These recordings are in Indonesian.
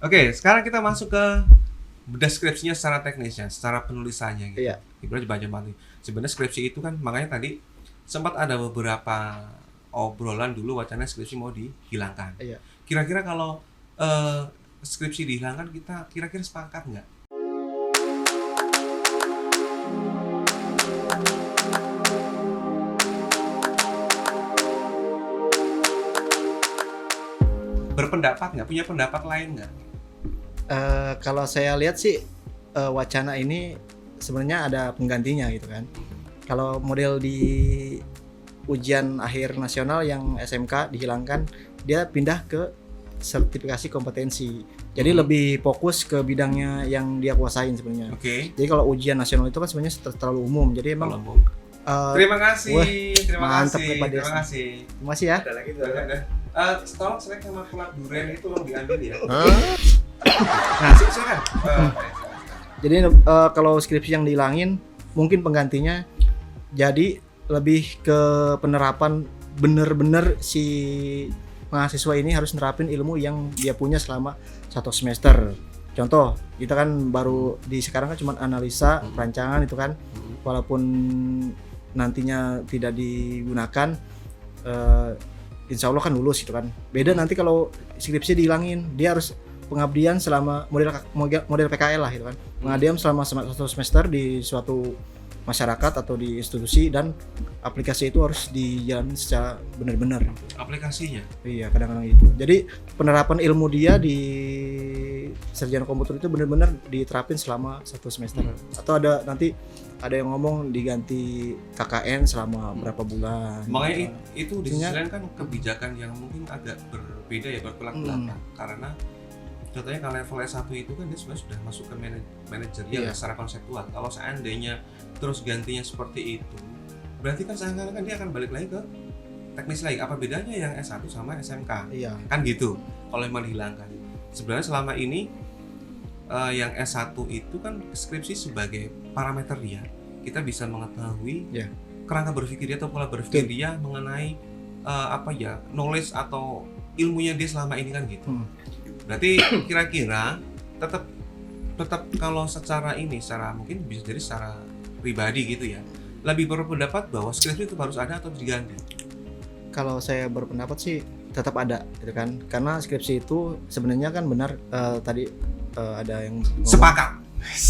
Oke, sekarang kita masuk ke deskripsinya secara teknisnya, secara penulisannya gitu. Iya. Ibarat baca mati. Sebenarnya skripsi itu kan makanya tadi sempat ada beberapa obrolan dulu wacana skripsi mau dihilangkan. Iya. Kira-kira kalau skripsi dihilangkan kita kira-kira sepakat nggak? Berpendapat nggak? Punya pendapat lain nggak? Kalau saya lihat sih wacana ini sebenarnya ada penggantinya gitu kan. Kalau model di ujian akhir nasional yang SMK dihilangkan, dia pindah ke sertifikasi kompetensi. Jadi lebih fokus ke bidangnya yang dia kuasain sebenarnya. Oke. Jadi kalau ujian nasional itu kan sebenarnya terlalu umum. Jadi emang Terima kasih, wah, terima mantap kasih, nih, Pak Des. terima kasih. terima kasih ya. Ada lagi tuh, ada. Tolong selek sama pelat durian itu tolong diambil ya. Nah, Silakan. jadi kalau skripsi yang dihilangin, mungkin penggantinya jadi lebih ke penerapan, bener-bener si mahasiswa ini harus nerapin ilmu yang dia punya selama 1 semester. Contoh, kita kan baru di sekarang kan cuma analisa perancangan itu kan, walaupun nantinya tidak digunakan, insya Allah kan lulus gitu kan. Beda nanti kalau skripsi dihilangin, dia harus pengabdian selama model PKL lah gitu kan. Pengabdian selama 1 semester di suatu masyarakat atau di institusi, dan aplikasi itu harus dijalani secara benar-benar. Aplikasinya. Iya, kadang-kadang itu. Jadi penerapan ilmu dia di sarjana komputer itu benar-benar diterapin selama 1 semester. Atau ada nanti ada yang ngomong diganti KKN selama berapa bulan. Makanya itu di sisi Intinya- lain kan kebijakan yang mungkin agak berbeda ya, bertolak belakang. Karena contohnya kalau level S1 itu kan dia sebenarnya sudah masuk ke manajerial secara konseptual. Kalau seandainya terus gantinya seperti itu, berarti kan seakan-akan dia akan balik lagi ke teknis lagi. Apa bedanya yang S1 sama SMK? Iya. Kan gitu. Kalau memang dihilangkan. Sebenarnya selama ini yang S1 itu kan skripsi sebagai parameter dia. Kita bisa mengetahui kerangka berpikir dia atau pola berpikir dia mengenai knowledge atau ilmunya dia selama ini kan gitu. Berarti kira-kira tetap kalau secara mungkin bisa jadi secara pribadi gitu ya, lebih berpendapat bahwa skripsi itu harus ada atau diganti? Kalau saya berpendapat sih tetap ada gitu kan, karena skripsi itu sebenarnya kan benar, tadi ada yang ngomong, Sepakat.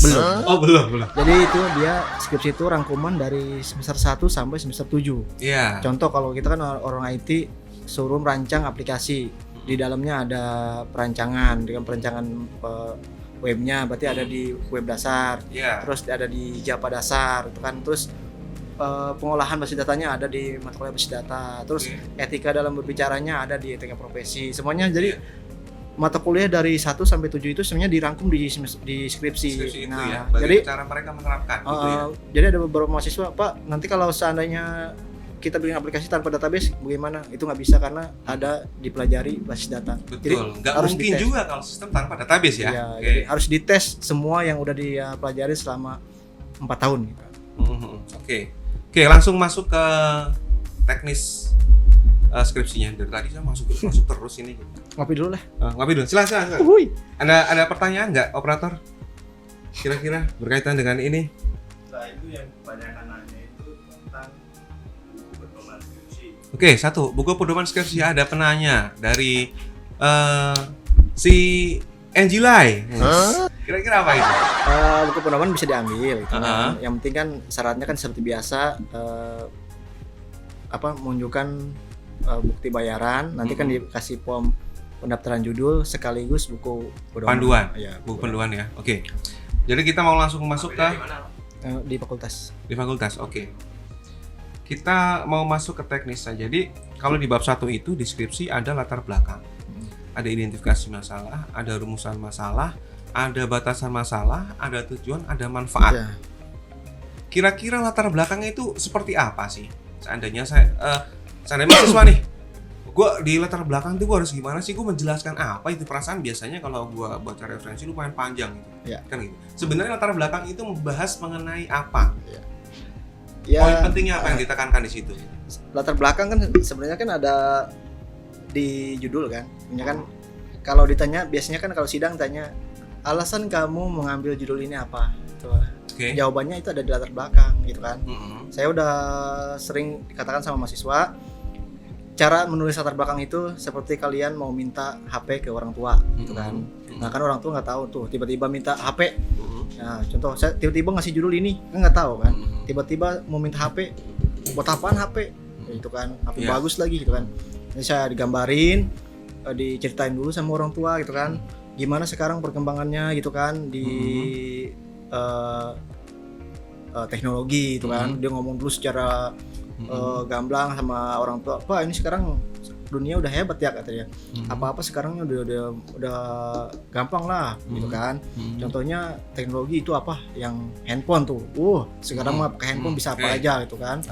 belum. Oh, belum. Jadi itu dia skripsi itu rangkuman dari semester 1 sampai semester 7. Iya. Contoh kalau kita kan orang IT suruh merancang aplikasi, di dalamnya ada perancangan dengan perancangan webnya, berarti ada di web dasar, terus ada di Java dasar itu kan, terus pengolahan basis datanya ada di mata kuliah basis data, terus etika dalam berbicaranya ada di etika profesi, semuanya. Jadi mata kuliah dari 1 sampai 7 itu sebenarnya dirangkum di skripsi. Nah, itu ya, jadi cara mereka menerapkan gitu ya. Jadi ada beberapa mahasiswa, Pak, nanti kalau seandainya kita bikin aplikasi tanpa database bagaimana? Itu nggak bisa karena ada dipelajari basis data. Betul, nggak harus mungkin dites. juga kalau sistem tanpa database ya. Iya, jadi harus dites semua yang udah dia pelajari selama 4 tahun gitu. Oke, langsung masuk ke teknis skripsinya. Dari tadi saya masuk terus ini. Ngopi dulu lah. Ngopi dulu, silakan. Ada pertanyaan nggak, operator? Kira-kira berkaitan dengan ini? Nah, itu yang kebanyakan nanya itu tentang buku pedoman skripsi. Oke, 1 buku pedoman skripsi ada penanya dari si Angelai. Kira-kira apa itu? Buku pedoman bisa diambil gitu. Yang penting kan syaratnya kan seperti biasa, menunjukkan bukti bayaran, nanti kan dikasih form pendaftaran judul sekaligus buku pedoman. Panduan. Ya, buku panduan ya. Oke. Jadi kita mau langsung masuk ke di fakultas. Di fakultas. Oke. Kita mau masuk ke teknis saja. Jadi kalau di bab 1 itu deskripsi ada latar belakang. Ada identifikasi masalah, ada rumusan masalah, ada batasan masalah, ada tujuan, ada manfaat. Ya. Kira-kira latar belakangnya itu seperti apa sih? Seandainya seandainya mahasiswa nih, gue di latar belakang tuh gue harus gimana sih? Gue menjelaskan apa itu? Perasaan biasanya kalau gue baca referensi lumayan panjang gitu, kan gitu. Sebenarnya latar belakang itu membahas mengenai apa? Ya, poin pentingnya apa yang ditekankan di situ? Latar belakang kan sebenarnya kan ada di judul kan, punya kan kalau ditanya biasanya kan kalau sidang tanya alasan kamu mengambil judul ini apa? Gitu. Oke. Jawabannya itu ada di latar belakang gitu kan. Mm-mm. Saya udah sering dikatakan sama mahasiswa, cara menulis latar belakang itu seperti kalian mau minta HP ke orang tua gitu kan. Nah kan orang tua nggak tahu tuh tiba-tiba minta HP. Nah contoh saya tiba-tiba ngasih judul ini kan nggak tahu kan. Tiba-tiba mau minta HP, buat apaan HP? Gitu kan. HP bagus lagi gitu kan. Jadi saya digambarin, diceritain dulu sama orang tua gitu kan. Gimana sekarang perkembangannya gitu kan di teknologi gitu kan. Dia ngomong dulu secara gamblang sama orang tua, Pak ini sekarang dunia udah hebat ya katanya. Apa-apa sekarangnya udah gampang lah gitu kan. Contohnya teknologi itu apa yang handphone tuh. Sekarang mah pakai handphone bisa apa aja gitu kan.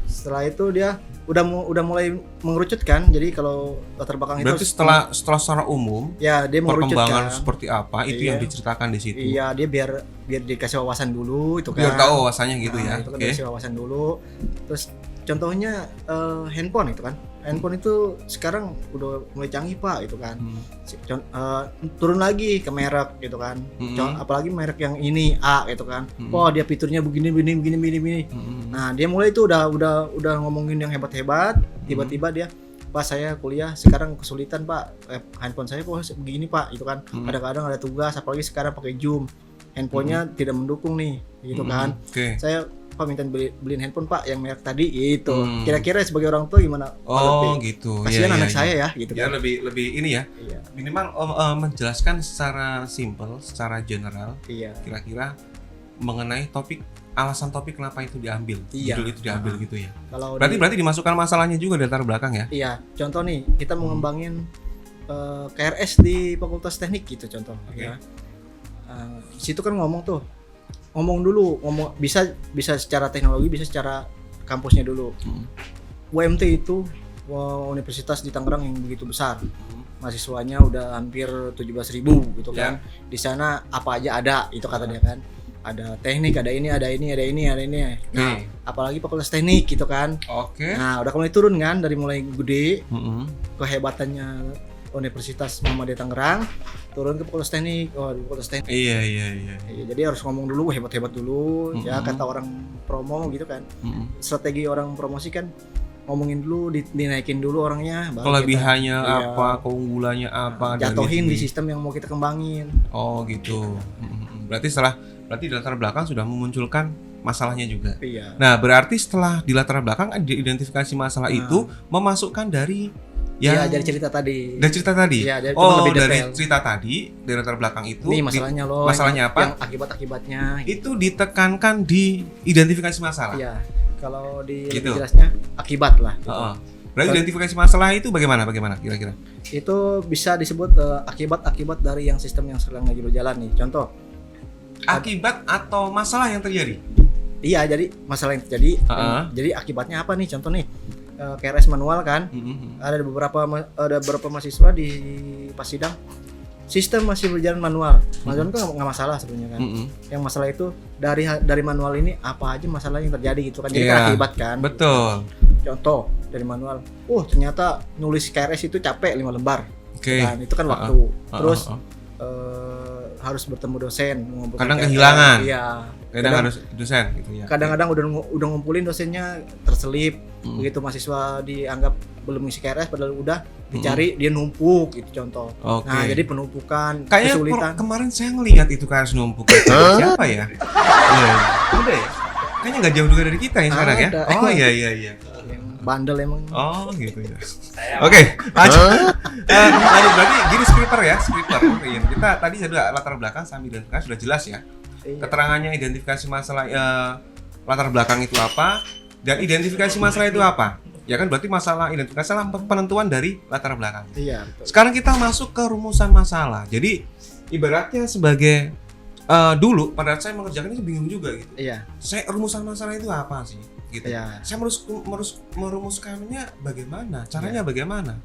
Setelah itu dia udah mulai mengerucutkan. Jadi kalau latar belakang itu berarti setelah secara umum ya dia mengerucutkan perkembangan seperti apa itu yang diceritakan di situ. Iya, dia biar dikasih wawasan dulu itu kan. Biar tahu wawasannya gitu ya. Itu kan dikasih wawasan dulu. Terus contohnya handphone itu kan. Handphone itu sekarang udah mulai canggih Pak itu kan. Turun lagi ke merek gitu kan. Apalagi merek yang ini A gitu kan. Wah, dia fiturnya begini. Nah, dia mulai itu udah ngomongin yang hebat-hebat, tiba-tiba dia, Pak saya kuliah sekarang kesulitan Pak. Handphone saya kok begini Pak itu kan. Kadang-kadang ada tugas apalagi sekarang pakai Zoom. Handphonenya tidak mendukung nih gitu kan. Saya Pak minta beliin handphone Pak yang merek tadi gitu. Kira-kira sebagai orang tua gimana? Gitu. Kasihan anak saya ya gitu ya, kan. lebih ini ya. Minimal menjelaskan secara simple, secara general. Kira-kira mengenai alasan topik kenapa itu diambil. Judul itu diambil gitu ya. Berarti dimasukkan masalahnya juga di latar belakang ya. Iya, contoh nih kita mau ngembangin KRS di Fakultas Teknik gitu contoh. Ya. Di situ kan ngomong dulu bisa secara teknologi, bisa secara kampusnya dulu. UMT itu universitas di Tangerang yang begitu besar. Mahasiswanya udah hampir 17.000 gitu kan. Di sana apa aja ada itu kata dia kan. Ada teknik, ada ini. Nah, apalagi Fakultas Teknik gitu kan. Nah, udah mulai turun kan dari mulai gede kehebatannya Universitas Muhammadiyah Tangerang turun ke Fakultas Teknik. Di Fakultas Teknik. Iya. Jadi harus ngomong dulu hebat-hebat dulu ya kata orang promo gitu kan. Strategi orang promosi kan ngomongin dulu, dinaikin dulu orangnya, kelebihannya apa, keunggulannya apa, jatuhin di sistem yang mau kita kembangin. Gitu. Berarti di latar belakang sudah memunculkan masalahnya juga. Iya. Nah, berarti setelah di latar belakang identifikasi masalah itu memasukkan dari dari cerita tadi. Dari cerita tadi. Iya, lebih dari cerita tadi, dari latar belakang itu. Ini masalahnya masalahnya apa? Yang akibat-akibatnya. Itu ditekankan di identifikasi masalah. Iya. Kalau di jelasnya akibat lah. Gitu. Berarti identifikasi masalah itu bagaimana kira-kira? Itu bisa disebut akibat-akibat dari yang sistem yang sedang lagi berjalan nih. Contoh. Akibat atau masalah yang terjadi? Iya, jadi masalah yang terjadi. Jadi akibatnya apa nih? Contoh nih. KRS manual kan, ada beberapa mahasiswa di pas sidang sistem masih berjalan manual kan nggak masalah sebenarnya kan. Yang masalah itu dari manual ini apa aja masalah yang terjadi gitu kan, jadi akibat kan. Betul. Contoh dari manual, ternyata nulis KRS itu capek 5 lembar, kan itu kan waktu. Terus harus bertemu dosen, kadang kehilangan. Kadang harus dosen gitu ya. Kadang-kadang udah ngumpulin dosennya terselip. Begitu mahasiswa dianggap belum ngisi KRS padahal udah dicari dia numpuk itu contoh. Nah, jadi penumpukan kesulitan. Kemarin saya ngelihat itu KRS numpuk. Siapa ya? Udah ya. Kayaknya enggak jauh juga dari kita yang sekarang ya. Iya. Bandel emang. Gitu ya. Oke, lanjut. Berarti gini skriper. Kita tadi sudah latar belakang sambil identifikasi sudah jelas ya. Keterangannya identifikasi masalah latar belakang itu apa dan identifikasi masalah itu apa. Ya kan berarti masalah identifikasi adalah penentuan dari latar belakang. Iya, betul. Sekarang kita masuk ke rumusan masalah. Jadi ibaratnya sebagai dulu pada saat saya mengerjakan ini bingung juga gitu. Iya. Saya rumusan masalah itu apa sih? Gitu. Iya. Saya merumuskannya bagaimana? Caranya bagaimana?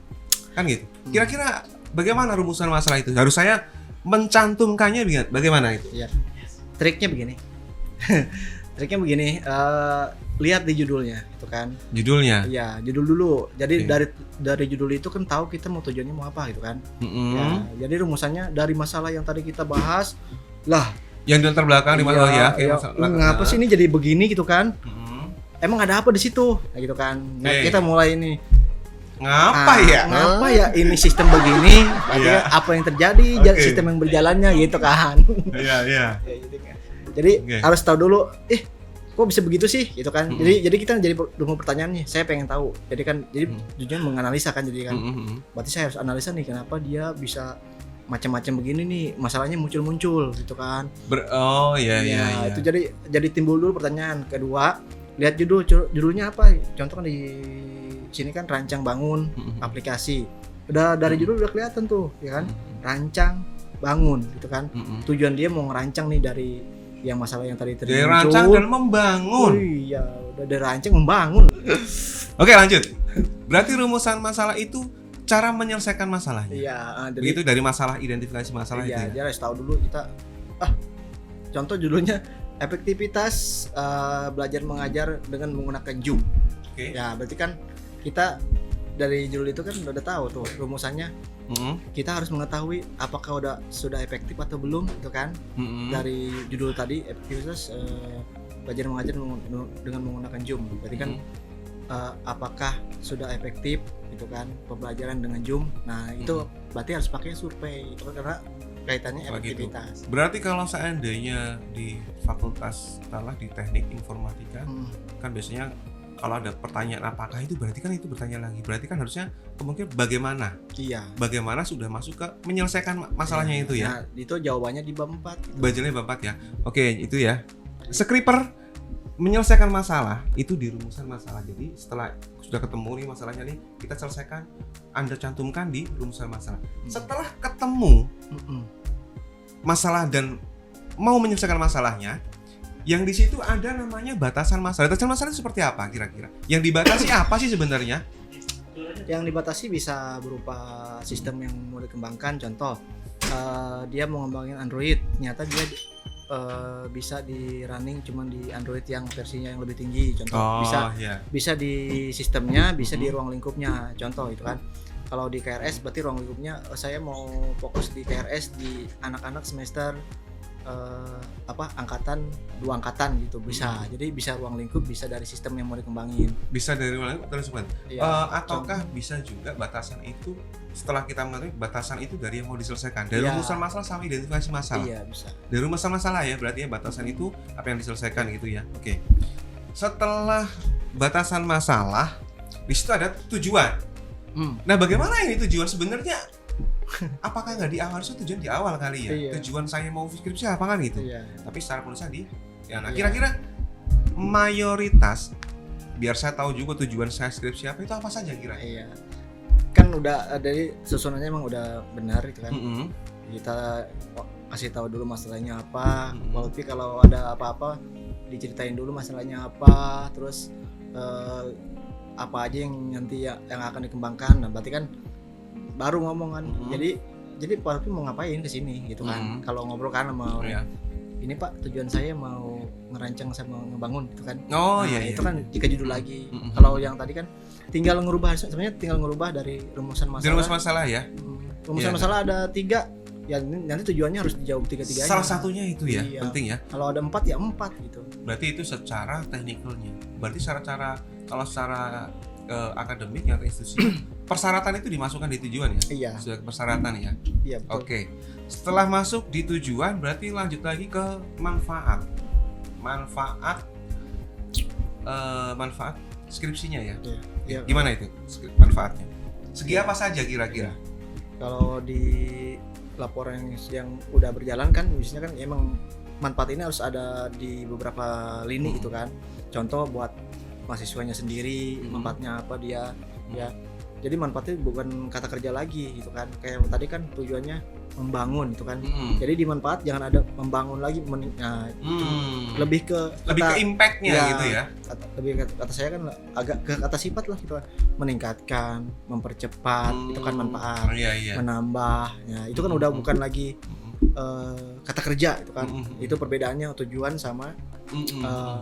Kan gitu. Kira-kira bagaimana rumusan masalah itu? Harus saya mencantumkannya bagaimana itu? Iya. Triknya begini. triknya begini, lihat di judulnya itu kan. Judulnya. Iya, judul dulu. Jadi Oke. dari judul itu kan tahu kita mau tujuannya mau apa gitu kan. Mm-mm. Ya, jadi rumusannya dari masalah yang tadi kita bahas, lah Yang di latar belakang di masalah ya, kayak masalah. ngapa sih ini jadi begini gitu kan? Mm-mm. Emang ada apa di situ? Nah, gitu kan. Nah, Oke. kita mulai ini. Ngapa ya? Ngapa ya ini sistem begini? Berarti Iya. apa yang terjadi? Oke. Sistem yang berjalannya gitu kan. Iya, iya. Ya, gitu kan. Jadi Oke. harus tahu dulu, kok bisa begitu sih gitu kan. Mm-mm. Jadi kita jadi rumah pertanyaan nih, saya pengen tahu. Jadi kan tujuan menganalisa kan jadi kan. Mm-mm. Berarti saya harus analisa nih kenapa dia bisa macam-macam begini nih, masalahnya muncul-muncul gitu kan. Oh iya, iya, iya. Itu jadi timbul dulu pertanyaan. Kedua, lihat judulnya apa? Contoh kan di sini kan rancang bangun Mm-mm. aplikasi. Udah dari judul udah kelihatan tuh, ya kan? Rancang bangun gitu kan. Mm-mm. Tujuan dia mau ngerancang nih dari yang masalah yang tadi Dari rancang dan membangun. Oh iya, udah dari rancang membangun. Oke, lanjut. Berarti rumusan masalah itu cara menyelesaikan masalahnya. Iya, Begitu dari masalah, identifikasi masalah iya, itu. Ya? dia harus tahu dulu kita. Contoh judulnya efektivitas belajar mengajar dengan menggunakan Zoom. Oke. Ya, berarti kan kita dari judul itu kan udah tahu tuh rumusannya. Mm-mm. Kita harus mengetahui apakah sudah efektif atau belum itu kan. Mm-mm. Dari judul tadi efektivitas belajar mengajar dengan menggunakan Zoom. Berarti kan apakah sudah efektif itu kan pembelajaran dengan Zoom. Nah, itu berarti harus pakai survei itu kan karena kaitannya Kalau gitu. efektivitas. Berarti kalau seandainya di fakultas salah di teknik informatika kan biasanya kalau ada pertanyaan apakah itu berarti kan itu bertanya lagi. Berarti kan harusnya kemungkinan bagaimana sudah masuk ke menyelesaikan masalahnya itu ya. Nah, itu jawabannya di bab 4 gitu. Bajalnya Bapak ya. Oke, itu ya. Skriper menyelesaikan masalah itu di rumusan masalah. Jadi setelah sudah ketemu nih masalahnya nih, kita selesaikan, Anda cantumkan di rumusan masalah. Setelah ketemu masalah dan mau menyelesaikan masalahnya, yang di situ ada namanya batasan masalah. Batasan masalah itu seperti apa kira-kira? Yang dibatasi apa sih sebenarnya? Yang dibatasi bisa berupa sistem yang mau dikembangkan. Contoh, dia mau ngembangin Android, ternyata dia bisa di running cuman di Android yang versinya yang lebih tinggi. Contoh, bisa di sistemnya, bisa di ruang lingkupnya. Contoh itu kan. Kalau di KRS berarti ruang lingkupnya saya mau fokus di KRS di anak-anak semester angkatan 2 angkatan gitu bisa. Jadi bisa ruang lingkup, bisa dari sistem yang mau dikembangin. Bisa dari ruang lingkup terus Iya, ataukah bisa juga batasan itu setelah kita mengetahui batasan itu dari yang mau diselesaikan. Dari rumusan masalah sama identifikasi masalah. Iya, bisa. Dari rumusan masalah ya, berarti ya batasan itu apa yang diselesaikan gitu ya. Oke. Setelah batasan masalah, di situ ada tujuan. Nah, bagaimana ini tujuan sebenarnya? Apakah nggak di awal? Tujuan di awal kali ya. Iya. Tujuan saya mau skripsi apa kan gitu. Iya. Tapi secara penulisan Iya. Kira-kira mayoritas biar saya tahu juga tujuan saya skripsi apa itu apa saja kira-kira. Iya. Kan udah dari susunannya emang udah benar itu kan. Kita kasih tahu dulu masalahnya apa. Walaupun kalau ada apa-apa diceritain dulu masalahnya apa, terus apa aja yang nanti yang akan dikembangkan. Nah, berarti kan baru ngomong kan. Jadi Pak mau ngapain ke sini gitu kan. Kalau ngobrol kan sama orang. Ini Pak, tujuan saya mau ngerancang sama ngebangun gitu kan. Itu kan jika judul lagi. Kalau yang tadi kan tinggal ngerubah, sebenarnya tinggal ngerubah dari rumusan masalah. Dari rumusan masalah ya. Rumusan masalah ada 3. Ya nanti tujuannya harus dijawab 3-3-nya. Salah satunya itu ya, penting ya. Kalau ada 4 ya 4 gitu. Berarti itu secara teknikalnya. Berarti kalau secara akademik yang institusi persyaratan itu dimasukkan di tujuan ya. Iya. Sudah persyaratan ya. Iya, betul. Oke. Setelah masuk di tujuan berarti lanjut lagi ke manfaat. Manfaat skripsinya ya. Iya. Gimana itu manfaatnya? Segi apa saja kira-kira? Kalau di laporan yang udah berjalan kan biasanya kan emang manfaat ini harus ada di beberapa lini gitu kan. Contoh buat mahasiswanya sendiri, manfaatnya apa dia ya. Jadi manfaatnya bukan kata kerja lagi gitu kan. Kayak tadi kan tujuannya membangun gitu kan. Jadi di manfaat jangan ada membangun lagi lebih ke impact-nya gitu ya. Kata saya kan agak ke kata sifat lah gitu kan. Meningkatkan, mempercepat itu kan manfaat. Menambah. Ya, itu kan udah bukan lagi kata kerja itu kan. Itu perbedaannya tujuan sama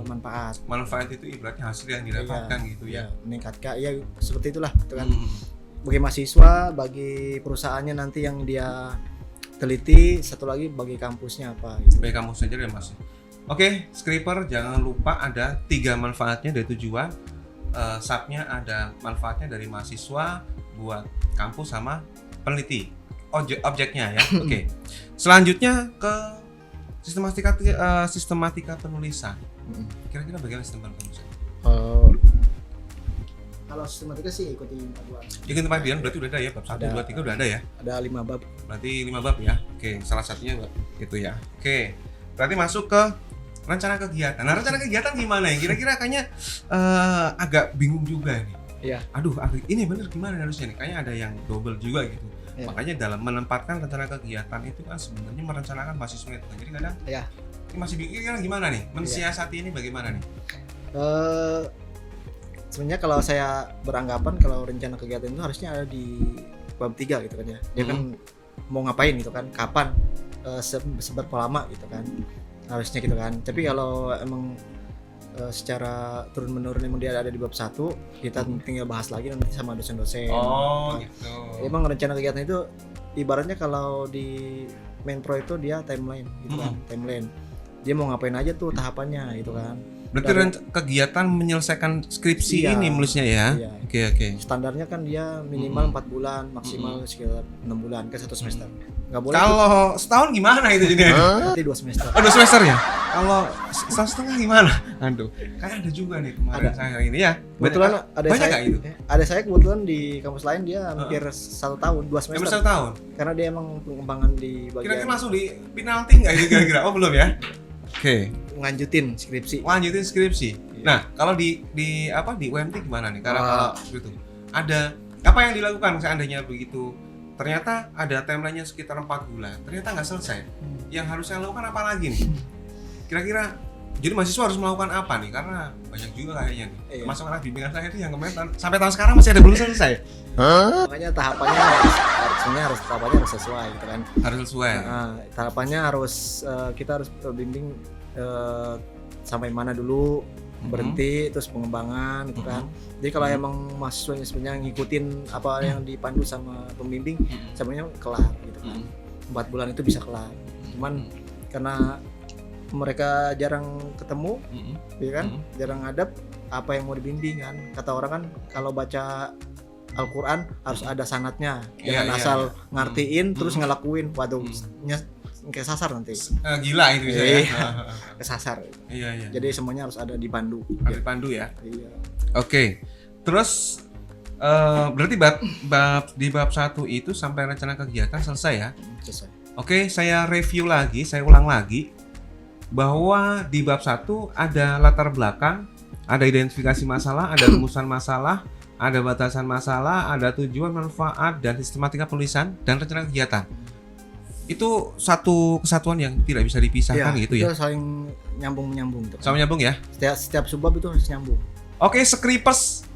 manfaat. Manfaat itu ibaratnya hasil yang didapatkan gitu ya. Meningkatkan ya seperti itulah gitu kan. Bagi mahasiswa, bagi perusahaannya nanti yang dia teliti, satu lagi bagi kampusnya apa gitu. Bagi kampus saja ya Mas. Oke, Scriper jangan lupa ada 3 manfaatnya dari tujuan. Subnya ada manfaatnya dari mahasiswa buat kampus sama peneliti. Objeknya ya. Oke. Selanjutnya ke sistematika penulisan. Kira-kira bagaimana sistem penulisan? Kalau sistematika sih ikuti paduan. Ikuti paduan berarti udah ada ya, bab 1, 2, 3 udah ada ya? Ada 5 bab. Berarti 5 bab ya? Oke, salah satunya itu ya. Oke, berarti masuk ke rencana kegiatan. Nah, rencana kegiatan gimana ya? Kira-kira kayaknya agak bingung juga nih. Iya. Aduh, ini bener gimana harusnya nih? Kayaknya ada yang double juga gitu. Iya. Makanya dalam menempatkan rencana kegiatan itu kan sebenarnya merencanakan mahasiswa itu kan. Jadi kadang ini masih bingung kan gimana nih? Mensiasati ini bagaimana nih? Sebenarnya kalau saya beranggapan kalau rencana kegiatan itu harusnya ada di bab 3 gitu kan ya. Dia kan mau ngapain gitu kan, kapan, seberapa lama gitu kan. Harusnya gitu kan. Tapi kalau emang secara turun-menurun emang dia ada di bab 1, kita tinggal bahas lagi nanti sama dosen-dosen. Gitu. Emang rencana kegiatan itu ibaratnya kalau di Menpro itu dia timeline gitu kan, timeline. Dia mau ngapain aja tuh tahapannya gitu kan. Berarti kegiatan menyelesaikan skripsi ini menulisnya ya? Iya. Oke. Standarnya kan dia minimal 4 bulan, maksimal sekitar 6 bulan ke 1 semester. Nggak boleh. Kalau setahun gimana itu jadi? Nanti 2 semester. Oh, 2 semester ya? Kalau setengah gimana? Aduh, kan ada juga nih kemarin saya ini ya. Kebetulan banyak nggak itu? Ada saya kebetulan di kampus lain dia hampir 1 tahun, 2 semester. Hampir 1 tahun? Karena dia emang pengembangan di bagian. Kira-kira langsung di penalti nggak itu kira-kira? Oh belum ya? Oke. Lanjutin skripsi. Lanjutin skripsi. Iya. Nah, kalau di UMT gimana nih? Karena kalau gitu ada apa yang dilakukan seandainya begitu? Ternyata ada timeline-nya sekitar 4 bulan. Ternyata nggak selesai. Yang harus saya lakukan apa lagi nih? Kira-kira jadi mahasiswa harus melakukan apa nih? Karena banyak juga kayaknya nih. Iya. Termasuk anak bimbingan saya itu yang kemarin sampai tahun sekarang masih ada belum selesai. Makanya tahapannya harus sesuai gitu kan. Harus sesuai. Tahapannya harus kita harus bimbing sampai mana dulu, berhenti, terus pengembangan gitu kan. Jadi kalau emang mahasiswanya sebenarnya ngikutin apa yang dipandu sama pembimbing, sebenarnya kelar gitu kan. 4 bulan itu bisa kelar. Cuman karena mereka jarang ketemu, ya kan, jarang ngadap apa yang mau dibimbing kan. Kata orang kan kalau baca Al-Quran harus ada sanatnya, jangan asal ngertiin terus ngelakuin, waduh, kesasar nanti. Gila itu bisa ya. Kesasar. Iya. Jadi semuanya harus ada dipandu. Harus dipandu ya. Iya. Oke. Terus berarti di bab 1 itu sampai rencana kegiatan selesai ya? Selesai. Oke, saya review lagi, saya ulang lagi bahwa di bab 1 ada latar belakang, ada identifikasi masalah, ada rumusan masalah, ada batasan masalah, ada tujuan, manfaat, dan sistematika penulisan dan rencana kegiatan. Itu satu kesatuan yang tidak bisa dipisahkan gitu ya. Itu saling nyambung gitu. Sama nyambung ya? Setiap subbab itu harus nyambung. Oke, Skripers.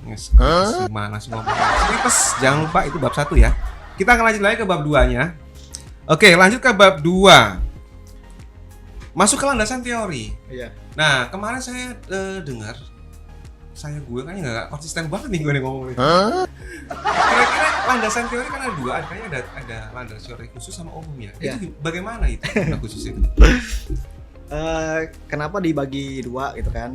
Gimana sih ngomong? Skripers, jangan lupa itu bab 1 ya. Kita akan lanjut lagi ke bab 2-nya. Oke, lanjut ke bab 2. Masuk ke landasan teori. Iya. Nah, kemarin saya dengar gue kayaknya nggak konsisten banget nih gue ngomong ini. Kira-kira landasan teori kan ada 2, kayaknya ada landasan teori khusus sama umumnya. Ya. Itu bagaimana itu khusus itu? Kenapa dibagi 2 gitu kan?